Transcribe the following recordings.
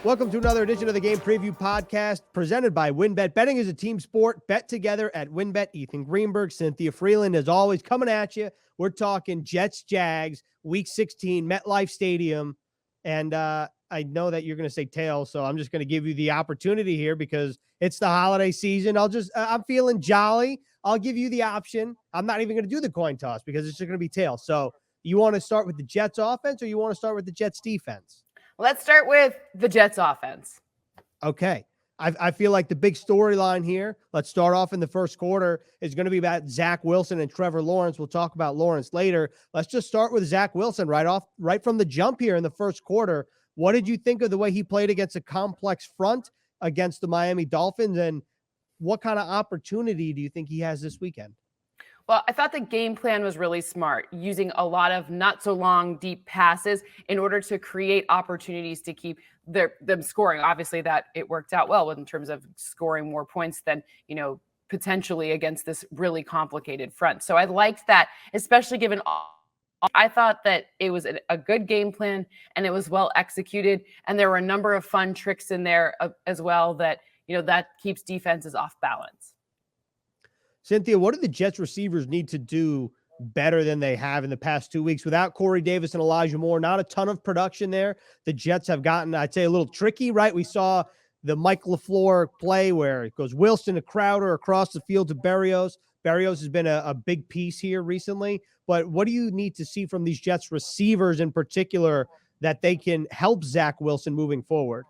Welcome to another edition of the Game Preview Podcast presented by WynnBET. Betting is a team sport. Bet together at WynnBET. Ethan Greenberg, Cynthia Frelund, as always, coming at you. We're talking Jets, Jags, Week 16, MetLife Stadium. And I know that you're going to say tails, so I'm just going to give you the opportunity here because it's the holiday season. I'm feeling jolly. I'll give you the option. I'm not even going to do the coin toss because it's just going to be tails. So you want to start with the Jets offense or you want to start with the Jets defense? Let's start with the Jets offense. Okay. I feel like the big storyline here, let's start off in the first quarter, is going to be about Zach Wilson and Trevor Lawrence. We'll talk about Lawrence later. Let's just start with Zach Wilson right from the jump here in the first quarter. What did you think of the way he played against a complex front against the Miami Dolphins? And what kind of opportunity do you think he has this weekend? Well, I thought the game plan was really smart, using a lot of not so long, deep passes in order to create opportunities to keep them scoring. Obviously, that it worked out well in terms of scoring more points than, potentially against this really complicated front. So I liked that, especially given I thought that it was a good game plan and it was well executed. And there were a number of fun tricks in there as well that, that keeps defenses off balance. Cynthia, what do the Jets receivers need to do better than they have in the past 2 weeks? Without Corey Davis and Elijah Moore, not a ton of production there. The Jets have gotten, I'd say, a little tricky, right? We saw the Mike LaFleur play where it goes Wilson to Crowder across the field to Berrios. Berrios has been a big piece here recently. But what do you need to see from these Jets receivers in particular that they can help Zach Wilson moving forward?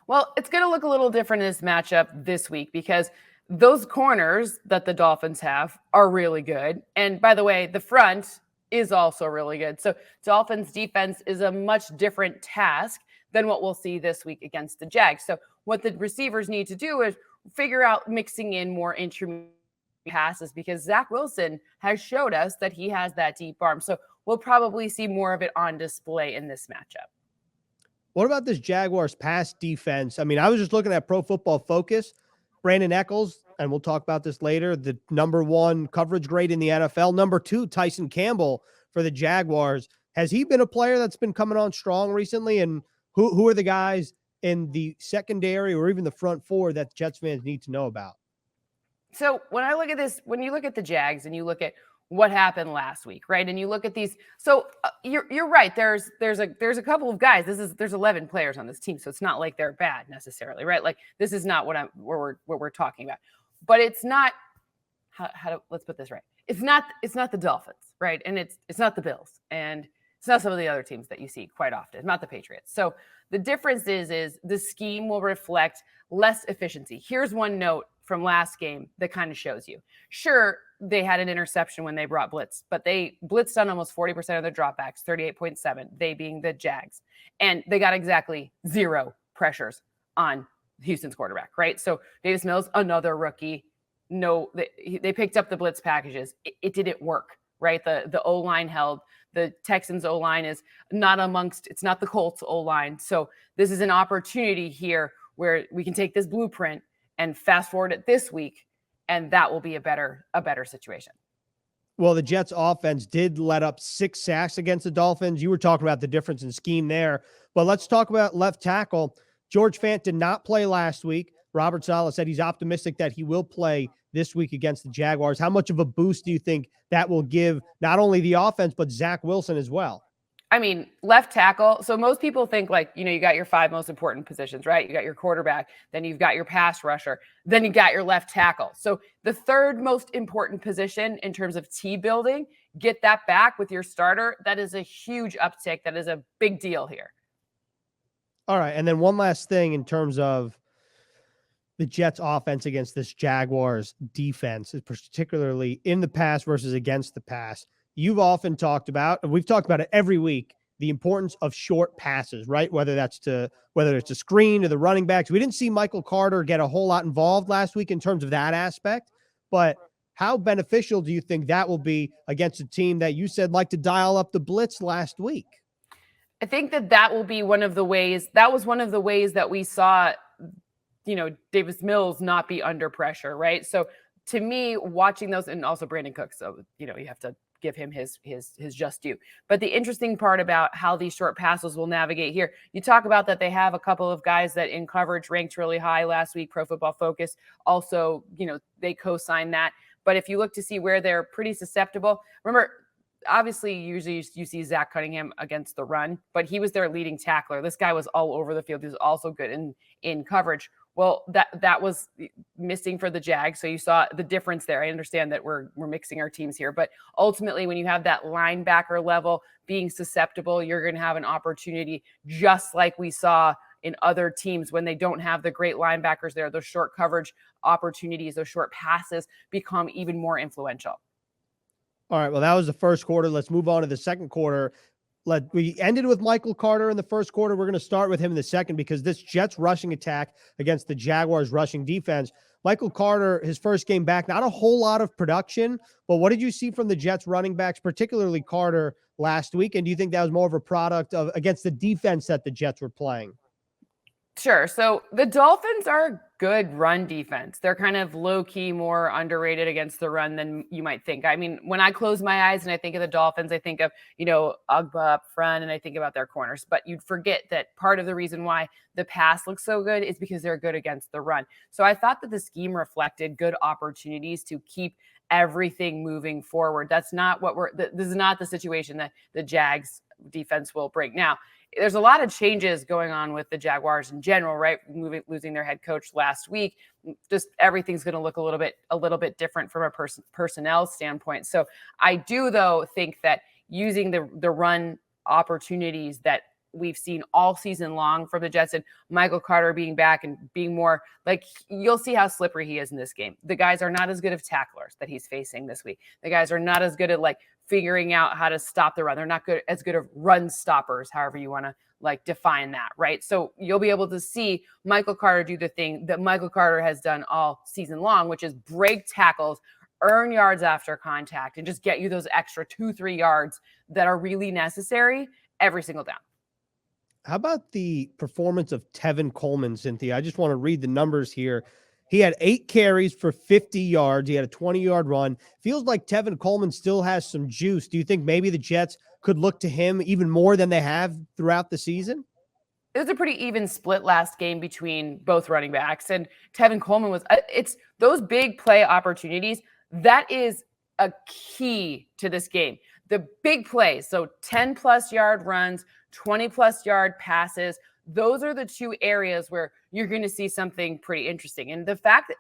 Well, it's going to look a little different in this matchup this week because those corners that the Dolphins have are really good. And by the way, the front is also really good. So Dolphins defense is a much different task than what we'll see this week against the Jags. So what the receivers need to do is figure out mixing in more intermediate passes because Zach Wilson has showed us that he has that deep arm. So we'll probably see more of it on display in this matchup. What about this Jaguars pass defense? I mean, I was just looking at Pro Football Focus. Brandin Echols, and we'll talk about this later, the number 1 coverage grade in the NFL. Number 2, Tyson Campbell for the Jaguars. Has he been a player that's been coming on strong recently? And who are the guys in the secondary or even the front 4 that Jets fans need to know about? So when I look at this, when you look at the Jags and you look at what happened last week, right? And you look at these. So you're right. There's a couple of guys. There's 11 players on this team, so it's not like they're bad necessarily, right? Like this is not what we're talking about. But it's not. Let's put this right. It's not the Dolphins, right? And it's not the Bills, and it's not some of the other teams that you see quite often. It's not the Patriots. So the difference is the scheme will reflect less efficiency. Here's one note from last game that kind of shows you. Sure, they had an interception when they brought blitz, but they blitzed on almost 40% of their dropbacks, 38.7, they being the Jags. And they got exactly 0 pressures on Houston's quarterback, right? So Davis Mills, another rookie. No, they picked up the blitz packages. It didn't work, right? The O-line held. The Texans O-line is not it's not the Colts O-line. So this is an opportunity here where we can take this blueprint and fast forward it this week, and that will be a better situation. Well, the Jets offense did let up 6 sacks against the Dolphins. You were talking about the difference in scheme there, but let's talk about left tackle. George Fant did not play last week. Robert Saleh said he's optimistic that he will play this week against the Jaguars. How much of a boost do you think that will give not only the offense, but Zach Wilson as well? I mean, left tackle. So most people think you got your 5 most important positions, right? You got your quarterback, then you've got your pass rusher, then you got your left tackle. So the 3rd most important position in terms of T building, get that back with your starter. That is a huge uptick. That is a big deal here. All right. And then one last thing in terms of the Jets offense against this Jaguars defense, particularly in the pass versus against the pass. You've often talked about, and we've talked about it every week, the importance of short passes, right? Whether it's a screen to the running backs. We didn't see Michael Carter get a whole lot involved last week in terms of that aspect, but how beneficial do you think that will be against a team that you said like to dial up the blitz last week? I think that will be one of the ways. That was one of the ways that we saw, Davis Mills not be under pressure, right? So to me, watching those, and also Brandon Cooks, so, you have to give him his just due. But the interesting part about how these short passes will navigate here, you talk about that they have a couple of guys that in coverage ranked really high last week. Pro Football Focus also, they co-signed that. But if you look to see where they're pretty susceptible, remember, obviously, usually you see Zach Cunningham against the run, but he was their leading tackler. This guy was all over the field. He was also good in coverage. Well, that was missing for the Jags. So you saw the difference there. I understand that we're mixing our teams here, but ultimately when you have that linebacker level being susceptible, you're going to have an opportunity, just like we saw in other teams when they don't have the great linebackers there. Those short coverage opportunities, those short passes become even more influential. All right, well, that was the first quarter. Let's move on to the second quarter. We ended with Michael Carter in the first quarter. We're going to start with him in the second because this Jets rushing attack against the Jaguars rushing defense. Michael Carter, his first game back, not a whole lot of production, but what did you see from the Jets running backs, particularly Carter, last week? And do you think that was more of a product of against the defense that the Jets were playing? Sure. So the Dolphins are a good run defense. They're kind of low-key more underrated against the run than you might think. I mean, when I close my eyes and I think of the Dolphins, I think of, Ugba up front and I think about their corners. But you'd forget that part of the reason why the pass looks so good is because they're good against the run. So I thought that the scheme reflected good opportunities to keep everything moving forward. That's not this is not the situation that the Jags defense will break. Now, there's a lot of changes going on with the Jaguars in general, right? Losing their head coach last week, just everything's going to look a little bit different from a personnel standpoint. So I do, though, think that using the run opportunities that we've seen all season long from the Jets and Michael Carter being back and being more like, you'll see how slippery he is in this game. The guys are not as good of tacklers that he's facing this week. The guys are not as good at figuring out how to stop the run. They're not as good of run stoppers, however you want to define that, right? So you'll be able to see Michael Carter do the thing that Michael Carter has done all season long, which is break tackles, earn yards after contact, and just get you those extra 2-3 yards that are really necessary every single down. How about the performance of Tevin Coleman, Cynthia? I just want to read the numbers here. He had 8 carries for 50 yards. He had a 20-yard run. Feels like Tevin Coleman still has some juice. Do you think maybe the Jets could look to him even more than they have throughout the season? It was a pretty even split last game between both running backs. And Tevin Coleman was, it's those big play opportunities. That is a key to this game. The big plays, so 10-plus yard runs, 20-plus yard passes, those are the two areas where you're going to see something pretty interesting. And the fact that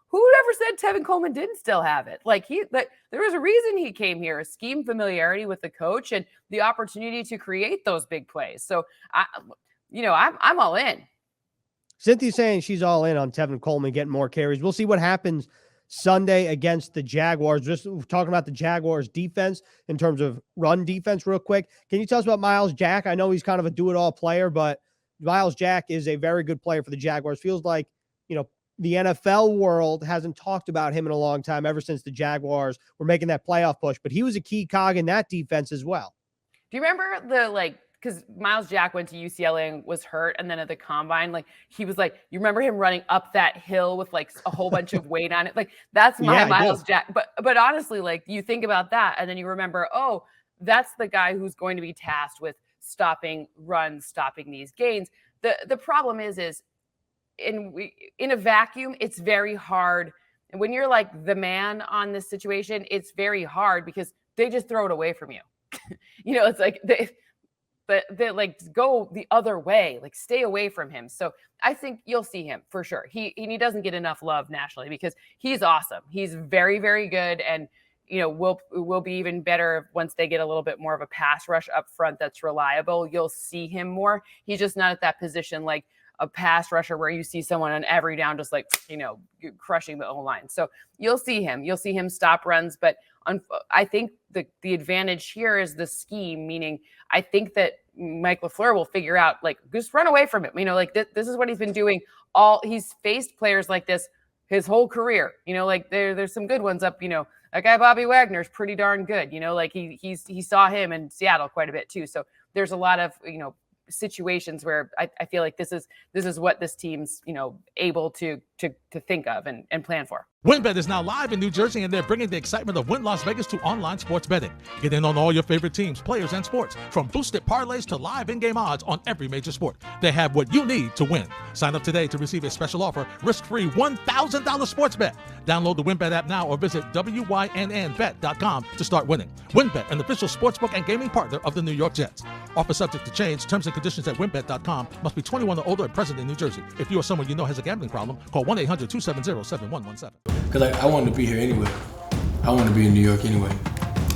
who ever said Tevin Coleman didn't still have it? There was a reason he came here, a scheme familiarity with the coach and the opportunity to create those big plays. So, I'm all in. Cynthia's saying she's all in on Tevin Coleman getting more carries. We'll see what happens Sunday against the Jaguars. Just talking about the Jaguars defense in terms of run defense real quick. Can you tell us about Myles Jack? I know he's kind of a do-it-all player, but Myles Jack is a very good player for the Jaguars. Feels like, the NFL world hasn't talked about him in a long time, ever since the Jaguars were making that playoff push, but he was a key cog in that defense as well. Do you remember because Myles Jack went to UCLA and was hurt, and then at the combine, he was you remember him running up that hill with a whole bunch of weight on it? That's my Myles Jack. But honestly, you think about that, and then you remember, oh, that's the guy who's going to be tasked with stopping runs, stopping these gains. The problem is in a vacuum, it's very hard. And when you're the man on this situation, it's very hard because they just throw it away from you. It's they go the other way, stay away from him. So I think you'll see him for sure. He doesn't get enough love nationally because he's awesome. He's very, very good. And, will be even better once they get a little bit more of a pass rush up front that's reliable. You'll see him more. He's just not at that position a pass rusher where you see someone on every down just crushing the O-line. So you'll see him stop runs. But I think the advantage here is the scheme, meaning I think that Mike LaFleur will figure out, just run away from him. This is what he's been doing. He's faced players like this his whole career. There's some good ones up, that guy Bobby Wagner's pretty darn good. He saw him in Seattle quite a bit too. So there's a lot of, situations where I feel like this is what this team's, able to think of and plan for. WynnBET is now live in New Jersey, and they're bringing the excitement of Wynn Las Vegas to online sports betting. Get in on all your favorite teams, players, and sports, from boosted parlays to live in-game odds on every major sport. They have what you need to win. Sign up today to receive a special offer, risk-free $1,000 sports bet. Download the WynnBET app now or visit wynnbet.com to start winning. WynnBET, an official sportsbook and gaming partner of the New York Jets. Offer subject to change. Terms and conditions at wynnbet.com. Must be 21 or older and present in New Jersey. If you or someone you know has a gambling problem, call 1-800-270-7117. Because I wanted to be here anyway. I wanted to be in New York anyway.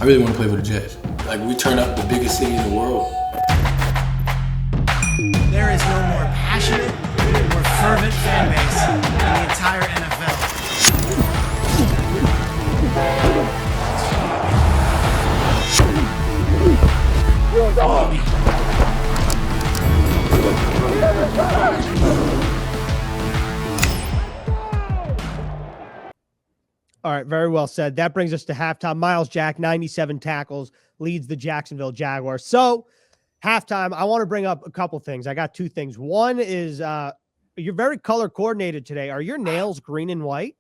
I really want to play for the Jets. Like, we turn up the biggest city in the world. There is no more passionate, more fervent fan base in the entire NFL. All right, very well said. That brings us to halftime. Myles Jack, 97 tackles, leads the Jacksonville Jaguars. So, halftime, I want to bring up a couple things. I got two things. One is you're very color coordinated today. Are your nails green and white?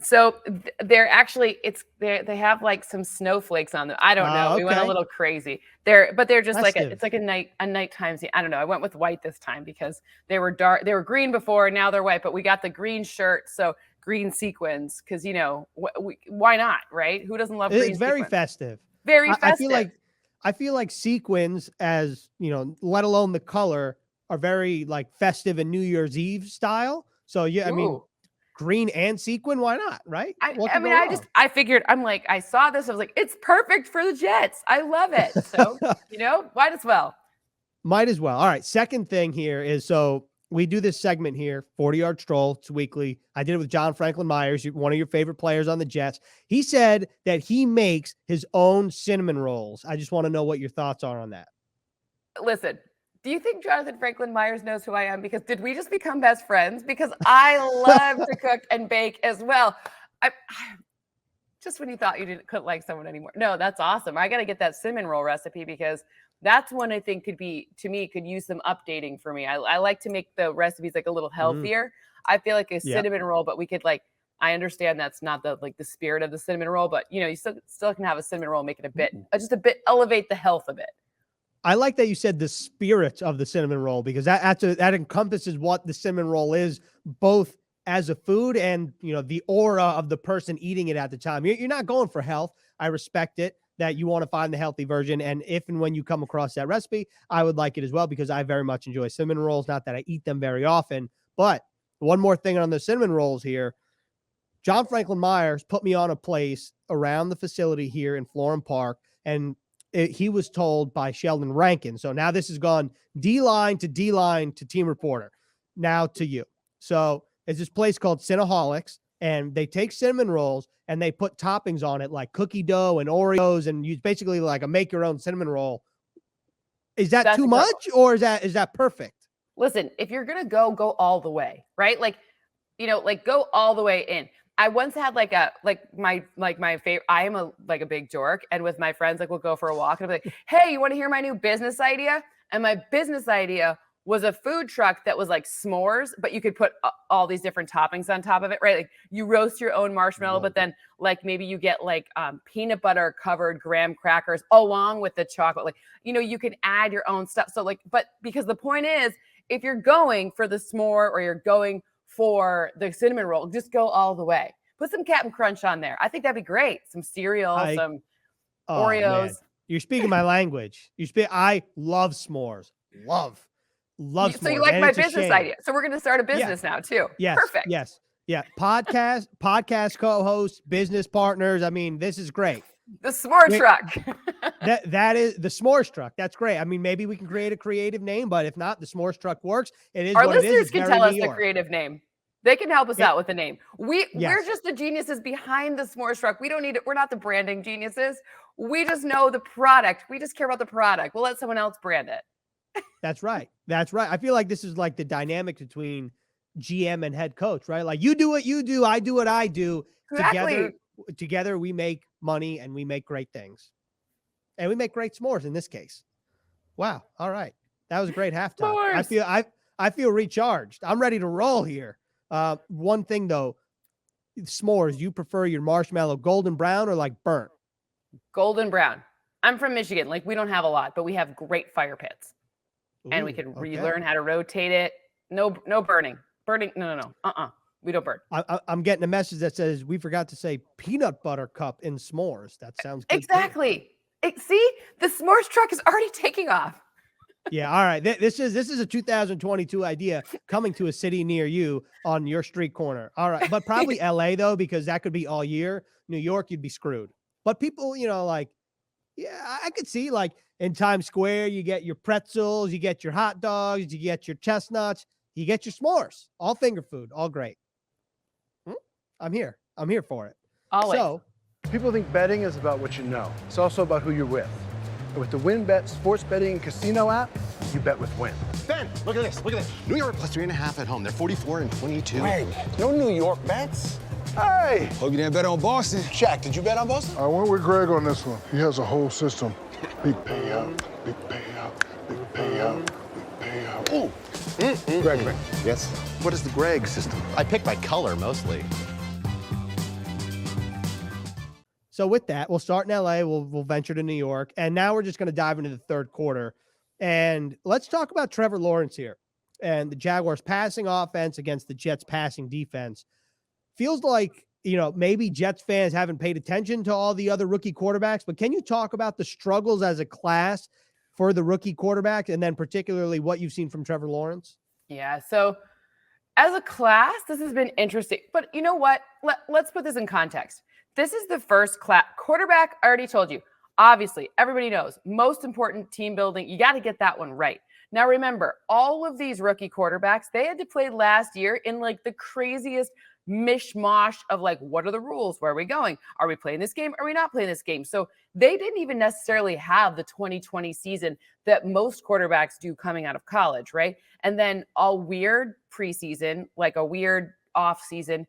So they're actually they have like some snowflakes on them. I don't know. Okay. We went a little crazy. They're just Festive. it's like a nighttime scene. I don't know. I went with white this time because they were dark. They were green before, and now they're white. But we got the green shirt, so green sequins, because why not, right? Who doesn't love green? It's very sequins? festive. Very festive. I feel like sequins, as let alone the color, are very like festive and New Year's Eve style. So yeah, I mean, green and sequin, why not? Right? I figured, I'm like, I saw this, I was like, it's perfect for the Jets. I love it. So might as well. Might as well. All right. Second thing here is, so we do this segment here, 40-yard stroll. It's weekly. I did it with John Franklin Myers, one of your favorite players on the Jets. He said that he makes his own cinnamon rolls. I just want to know what your thoughts are on that. Listen, do you think Jonathan Franklin Myers knows who I am? Because did we just become best friends? Because I love to cook and bake as well. I just when you thought you couldn't like someone anymore. No, that's awesome. I got to get that cinnamon roll recipe, because that's one I think could use some updating for me. I like to make the recipes like a little healthier. I feel like a cinnamon roll, but we could I understand that's not the spirit of the cinnamon roll, but you still can have a cinnamon roll, make it just a bit elevate the health a bit. I like that you said the spirit of the cinnamon roll, because that encompasses what the cinnamon roll is, both as a food and, the aura of the person eating it at the time. You're not going for health. I respect it that you want to find the healthy version. And if and when you come across that recipe, I would like it as well, because I very much enjoy cinnamon rolls. Not that I eat them very often, but one more thing on the cinnamon rolls here. John Franklin Myers put me on a place around the facility here in Florham Park, and he was told by Sheldon Rankin. So now this has gone D-line to team reporter, now to you. So it's this place called Cinnaholics, and they take cinnamon rolls and they put toppings on it like cookie dough and Oreos, and use basically like a make your own cinnamon roll. Is that too much, or is that perfect? Listen, if you're going to go all the way, right? Go all the way in. I once had my favorite, I am a big dork. And with my friends, we'll go for a walk and I'll be like, hey, you want to hear my new business idea? And my business idea was a food truck that was like s'mores, but you could put all these different toppings on top of it, right? Like you roast your own marshmallow, but then maybe you get peanut butter covered graham crackers along with the chocolate. You can add your own stuff. So but because the point is, if you're going for the s'more or you're going for the cinnamon roll, just go all the way. Put some Captain Crunch on there. I think that'd be great. Some cereal, some Oreos. Man. You're speaking my language. I love s'mores. Love s'mores. So you like my business idea. So we're going to start a business now too. Yes. Perfect. Yes. Yeah. Podcast co-hosts, business partners. I mean, this is great. The s'more truck. that is the s'mores truck. That's great. I mean, maybe we can create a creative name, but if not, the s'mores truck works. It is. Our what listeners it is. can tell us the creative name. They can help us out with the name. We're just the geniuses behind the s'mores truck. We don't need it. We're not the branding geniuses. We just know the product. We just care about the product. We'll let someone else brand it. That's right. I feel like this is like the dynamic between GM and head coach, right? Like you do what you do, I do what I do. Exactly. Together we make money and we make great things. And we make great s'mores in this case. Wow. All right. That was a great halftime. S'mores. I feel recharged. I'm ready to roll here. One thing though, s'mores, you prefer your marshmallow golden brown or like burnt? Golden brown. I'm from Michigan. Like, we don't have a lot, but we have great fire pits. And we Ooh, can okay. relearn how to rotate it. No burning. Burning, no. We don't burn. I'm getting a message that says we forgot to say peanut butter cup in s'mores. That sounds good. Exactly. See, the s'mores truck is already taking off. Yeah. All right. This is a 2022 idea coming to a city near you on your street corner. All right. But probably LA though, because that could be all year. New York, you'd be screwed. But people, like, yeah, I could see like in Times Square, you get your pretzels, you get your hot dogs, you get your chestnuts, you get your s'mores, all finger food, all great. I'm here for it. Always. So People think betting is about what you know. It's also about who you're with. And with the WynnBET sports betting and casino app, you bet with Wynn. Ben, look at this. New York plus 3.5 at home. They're 44 and 22. Greg, no New York bets? Hey! Hope you didn't bet on Boston. Shaq, did you bet on Boston? I went with Greg on this one. He has a whole system. Big payout, big payout, big payout, big payout. Ooh. Greg. Yes? What is the Greg system? I pick by color mostly. So with that, we'll start in LA. We'll venture to New York. And now we're just going to dive into the third quarter. And let's talk about Trevor Lawrence here and the Jaguars passing offense against the Jets passing defense. Feels like, maybe Jets fans haven't paid attention to all the other rookie quarterbacks, but can you talk about the struggles as a class for the rookie quarterback and then particularly what you've seen from Trevor Lawrence? Yeah. So as a class, this has been interesting. But you know what? Let's put this in context. This is the first class quarterback. I already told you. Obviously, everybody knows most important team building. You got to get that one right. Now, remember, all of these rookie quarterbacks, they had to play last year in like the craziest mishmash of like, what are the rules? Where are we going? Are we playing this game? Are we not playing this game? So they didn't even necessarily have the 2020 season that most quarterbacks do coming out of college, right? And then all weird preseason, like a weird off season,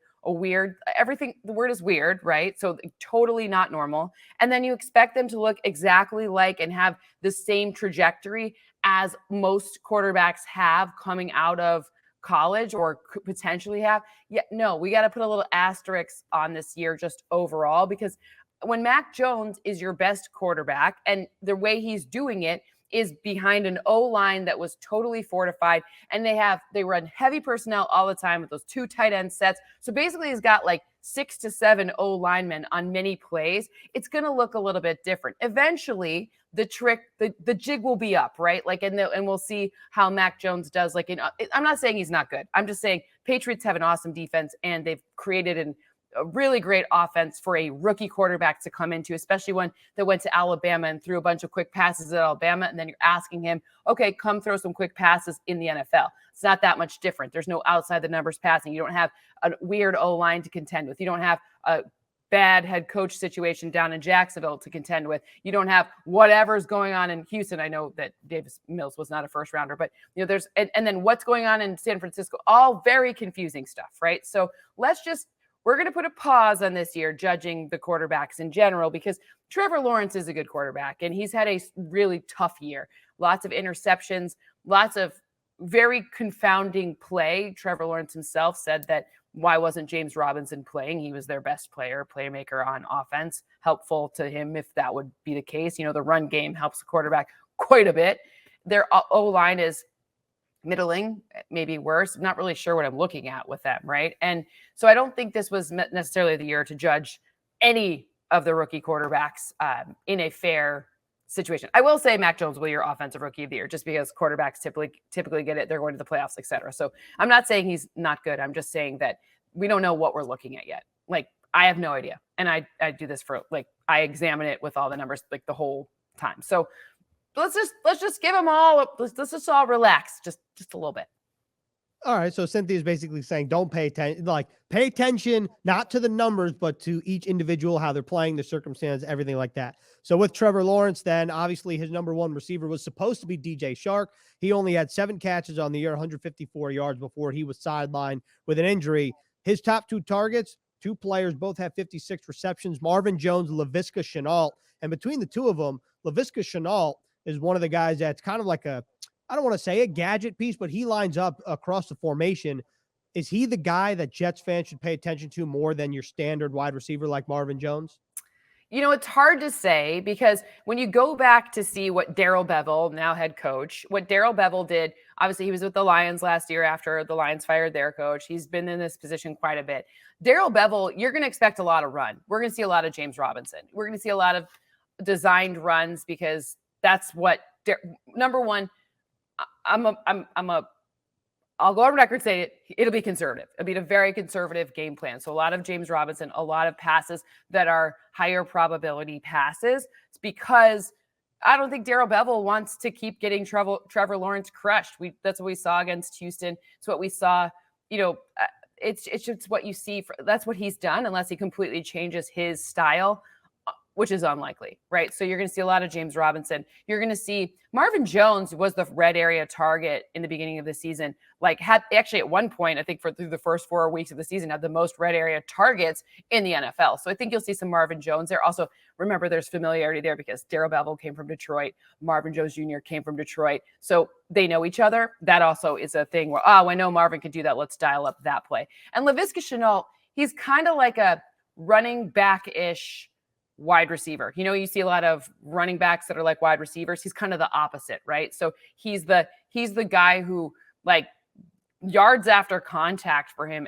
everything, the word is weird, right? So totally not normal. And then you expect them to look exactly like and have the same trajectory as most quarterbacks have coming out of college or could potentially have. Yeah, no, we got to put a little asterisk on this year just overall, because when Mac Jones is your best quarterback and the way he's doing it is behind an O-line that was totally fortified, and they run heavy personnel all the time with those 2 tight end sets. So basically he's got like 6 to 7 O-linemen on many plays. It's going to look a little bit different. Eventually the jig will be up, right? Like, and we'll see how Mac Jones does. Like, I'm not saying he's not good. I'm just saying Patriots have an awesome defense and they've created a really great offense for a rookie quarterback to come into, especially one that went to Alabama and threw a bunch of quick passes at Alabama. And then you're asking him, okay, come throw some quick passes in the NFL. It's not that much different. There's no outside the numbers passing. You don't have a weird O-line to contend with. You don't have a bad head coach situation down in Jacksonville to contend with. You don't have whatever's going on in Houston. I know that Davis Mills was not a first rounder, but there's, and then what's going on in San Francisco, all very confusing stuff, right? So we're going to put a pause on this year judging the quarterbacks in general, because Trevor Lawrence is a good quarterback and he's had a really tough year. Lots of interceptions, lots of very confounding play. Trevor Lawrence himself said that why wasn't James Robinson playing? He was their best playmaker on offense. Helpful to him if that would be the case. The run game helps the quarterback quite a bit. Their O-line is middling, maybe worse. I'm not really sure what I'm looking at with them, right? And so I don't think this was necessarily the year to judge any of the rookie quarterbacks in a fair situation. I will say Mac Jones will be your offensive rookie of the year just because quarterbacks typically get it. They're going to the playoffs, etc. So I'm not saying he's not good. I'm just saying that we don't know what we're looking at yet. Like, I have no idea. And I do this for I examine it with all the numbers like the whole time. So let's just give them all. Let's just all relax just a little bit. All right. So Cynthia is basically saying, don't pay attention, pay attention, not to the numbers, but to each individual, how they're playing, the circumstance, everything like that. So with Trevor Lawrence, then obviously his number one receiver was supposed to be DJ Shark. He only had 7 catches on the year, 154 yards before he was sidelined with an injury. His top 2 targets, 2 players, both have 56 receptions, Marvin Jones, Laviska Shenault. And between the 2 of them, Laviska Shenault is one of the guys that's kind of like I don't want to say a gadget piece, but he lines up across the formation Is he the guy that Jets fans should pay attention to more than your standard wide receiver like Marvin Jones? It's hard to say because when you go back to see what Darrell Bevell, now head coach, what Darrell Bevell did, obviously he was with the Lions last year after the Lions fired their coach. He's been in this position quite a bit. Darrell Bevell, you're going to expect a lot of run. We're going to see a lot of James Robinson. We're going to see a lot of designed runs because that's what, number one, I'll go on record saying it'll be conservative. It'll be a very conservative game plan. So a lot of James Robinson, a lot of passes that are higher probability passes. It's because I don't think Darrell Bevell wants to keep getting Trevor Lawrence crushed. That's what we saw against Houston. It's what we saw, it's just what you see. That's what he's done unless he completely changes his style, which is unlikely, right? So you're going to see a lot of James Robinson. You're going to see Marvin Jones was the red area target in the beginning of the season. Had actually at one point, I think through the first 4 weeks of the season, had the most red area targets in the NFL. So I think you'll see some Marvin Jones there. Also, remember there's familiarity there because Darrell Bevell came from Detroit. Marvin Jones Jr. came from Detroit. So they know each other. That also is a thing where, I know Marvin can do that. Let's dial up that play. And Laviska Shenault, he's kind of like a running back-ish wide receiver. You see a lot of running backs that are like wide receivers. He's kind of the opposite, right? So he's the guy who yards after contact for him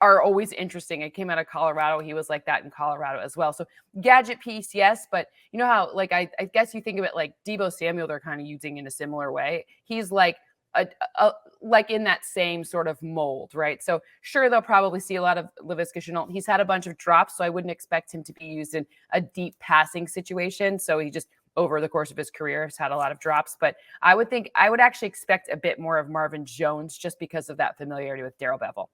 are always interesting. It came out of Colorado. He was like that in Colorado as well. So gadget piece, yes, but you know how I guess you think of it like Deebo Samuel, they're kind of using in a similar way. He's like like in that same sort of mold, right? So sure, they'll probably see a lot of Laviska Shenault. He's had a bunch of drops, so I wouldn't expect him to be used in a deep passing situation. So he just, over the course of his career, has had a lot of drops. But I would actually expect a bit more of Marvin Jones just because of that familiarity with Darrell Bevell.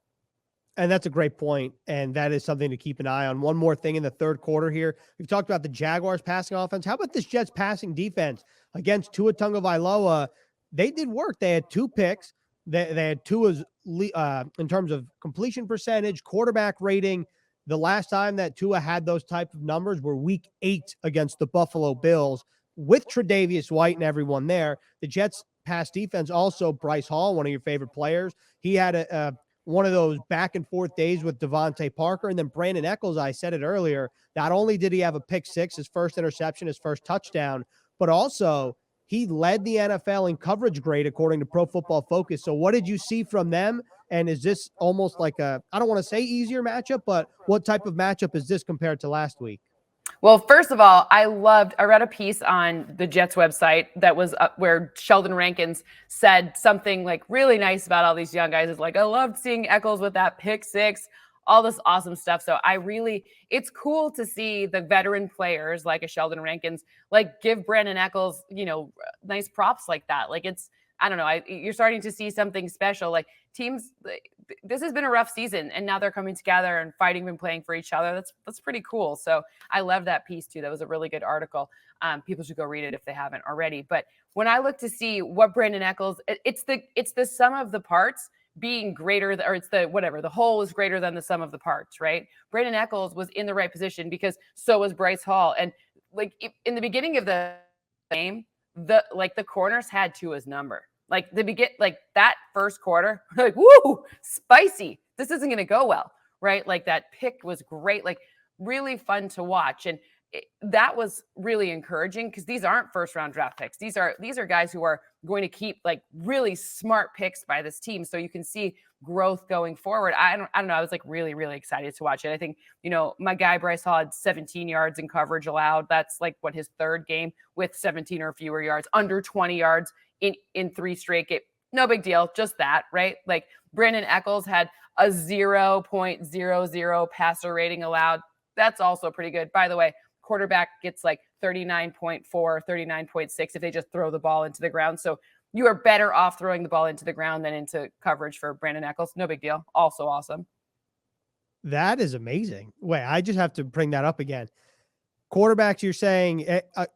And that's a great point, and that is something to keep an eye on. One more thing in the third quarter here. We've talked about the Jaguars passing offense. How about this Jets passing defense against Tua Tagovailoa? They did work. They had 2 picks. They had Tua's in terms of completion percentage, quarterback rating. The last time that Tua had those type of numbers were week 8 against the Buffalo Bills with Tre'Davious White and everyone there. The Jets pass defense also, Bryce Hall, one of your favorite players. He had one of those back and forth days with Devontae Parker. And then Brandin Echols, I said it earlier, not only did he have a pick 6, his first interception, his first touchdown, but also he led the NFL in coverage grade according to Pro Football Focus. So what did you see from them? And is this almost like I don't want to say easier matchup, but what type of matchup is this compared to last week? Well, first of all, I read a piece on the Jets website that was where Sheldon Rankins said something really nice about all these young guys. It's I loved seeing Echols with that pick 6, all this awesome stuff. So it's cool to see the veteran players like a Sheldon Rankins, give Brandin Echols, nice props like that. I don't know. You're starting to see something special. Teams, this has been a rough season, and now they're coming together and fighting and playing for each other. That's pretty cool. So I love that piece too. That was a really good article. People should go read it if they haven't already. But when I look to see what Brandin Echols, it's the sum of the parts being greater, or it's the whole is greater than the sum of the parts, right? Brandin Echols was in the right position because so was Bryce Hall. And in the beginning of the game, the corners had Tua's number. That first quarter, woo, spicy. This isn't going to go well, right? That pick was great, really fun to watch. And that was really encouraging because these aren't first-round draft picks. These are guys who are going to keep really smart picks by this team, so you can see growth going forward. I don't know. I was really, really excited to watch it. I think my guy Bryce Hall had 17 yards in coverage allowed. That's what his 3rd game with 17 or fewer yards, under 20 yards in 3 straight games. No big deal, just that, right? Brandin Echols had a 0.00 passer rating allowed. That's also pretty good. By the way, quarterback gets 39.4, 39.6 if they just throw the ball into the ground. So you are better off throwing the ball into the ground than into coverage for Brandin Echols. No big deal. Also awesome. That is amazing. Wait, I just have to bring that up again. Quarterbacks, you're saying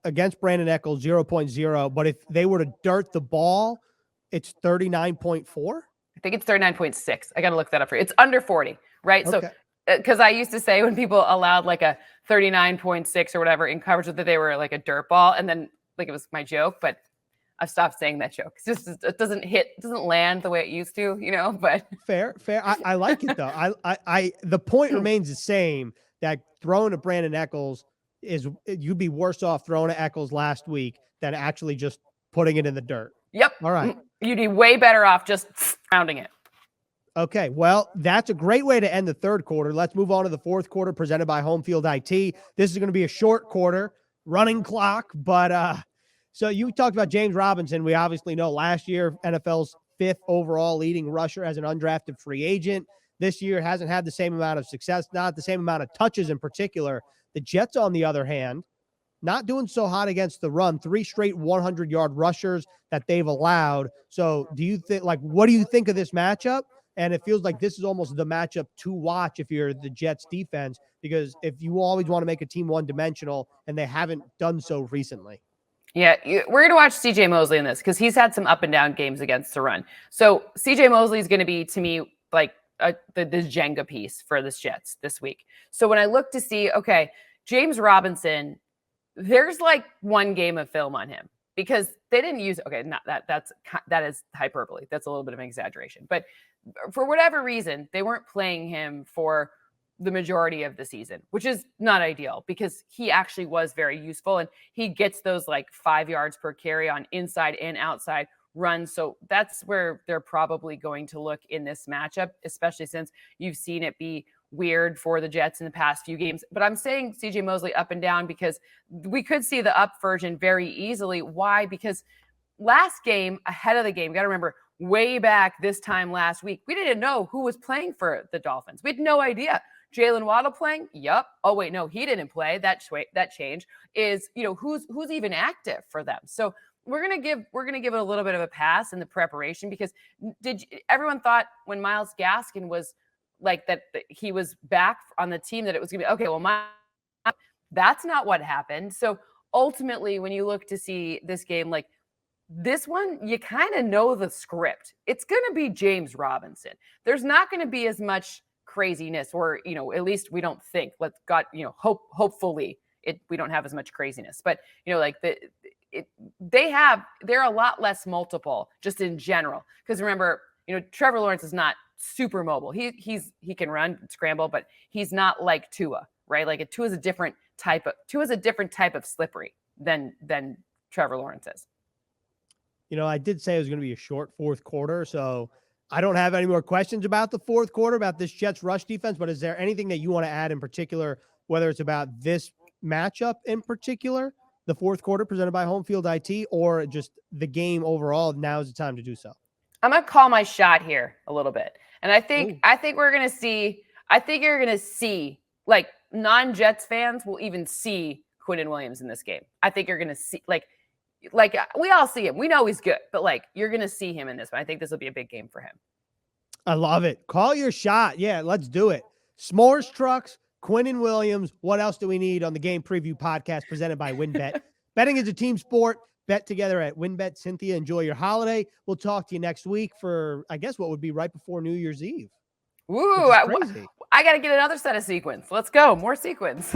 against Brandin Echols, 0.0, but if they were to dart the ball, it's 39.4? I think it's 39.6. I got to look that up for you. It's under 40, right? Okay. So because I used to say when people allowed a 39.6 or whatever in coverage that they were a dirt ball, and then it was my joke, but I've stopped saying that joke. It's just, it doesn't land the way it used to, but Fair. I like it though. The point remains the same, that throwing to Brandin Echols you'd be worse off throwing to Echols last week than actually just putting it in the dirt. Yep. All right. You'd be way better off just rounding it. Okay, well, that's a great way to end the third quarter. Let's move on to the fourth quarter presented by Home Field IT. This is going to be a short quarter, running clock, but so you talked about James Robinson. We obviously know last year NFL's 5th overall leading rusher as an undrafted free agent. This year hasn't had the same amount of success, not the same amount of touches in particular. The Jets, on the other hand, not doing so hot against the run. 3 straight 100-yard rushers that they've allowed. So do you think, what do you think of this matchup? And it feels like this is almost the matchup to watch if you're the Jets defense, because if you always want to make a team one-dimensional, and they haven't done so recently. Yeah, we're going to watch CJ Mosley in this because he's had some up and down games against the run. So CJ Mosley is going to be, to me, like the Jenga piece for this Jets this week. So when I look to see, okay, James Robinson, there's like one game of film on him because they didn't use, okay, not that is hyperbole. That's a little bit of an exaggeration, but for whatever reason, they weren't playing him for the majority of the season, which is not ideal because he actually was very useful and he gets those like 5 yards per carry on inside and outside runs. So that's where they're probably going to look in this matchup, especially since you've seen it be weird for the Jets in the past few games. But I'm saying CJ Mosley up and down because we could see the up version very easily. Why? Because last game, ahead of the game, you got to remember, way back this time last week, we didn't know who was playing for the Dolphins. We had no idea. Jalen Waddle playing? Yep. Oh wait, no, he didn't play. That change is, who's even active for them. So we're gonna give it a little bit of a pass in the preparation because everyone thought when Myles Gaskin was like that he was back on the team that it was gonna be okay. Well, that's not what happened. So ultimately, when you look to see this game, like this one, you kind of know the script. It's going to be James Robinson. There's not going to be as much craziness, or at least we don't think. Hopefully we don't have as much craziness. But they're a lot less multiple just in general. Because remember, Trevor Lawrence is not super mobile. He can run, scramble, but he's not like Tua, right? Like Tua is a different type of slippery than Trevor Lawrence is. I did say it was going to be a short fourth quarter, so I don't have any more questions about the fourth quarter, about this Jets rush defense, but is there anything that you want to add in particular, whether it's about this matchup in particular, the fourth quarter presented by Home Field IT, or just the game overall? Now is the time to do so. I'm going to call my shot here a little bit. And I think you're going to see, like, non-Jets fans will even see Quinnen Williams in this game. I think you're going to see, like we all see him. We know he's good, but you're going to see him in this one. I think this will be a big game for him. I love it. Call your shot. Yeah, let's do it. S'mores trucks, Quinnen Williams. What else do we need on the game preview podcast presented by WynnBET? Betting is a team sport. Bet together at WynnBET. Cynthia, enjoy your holiday. We'll talk to you next week for, I guess, what would be right before New Year's Eve. Ooh, I got to get another set of sequins. Let's go. More sequins.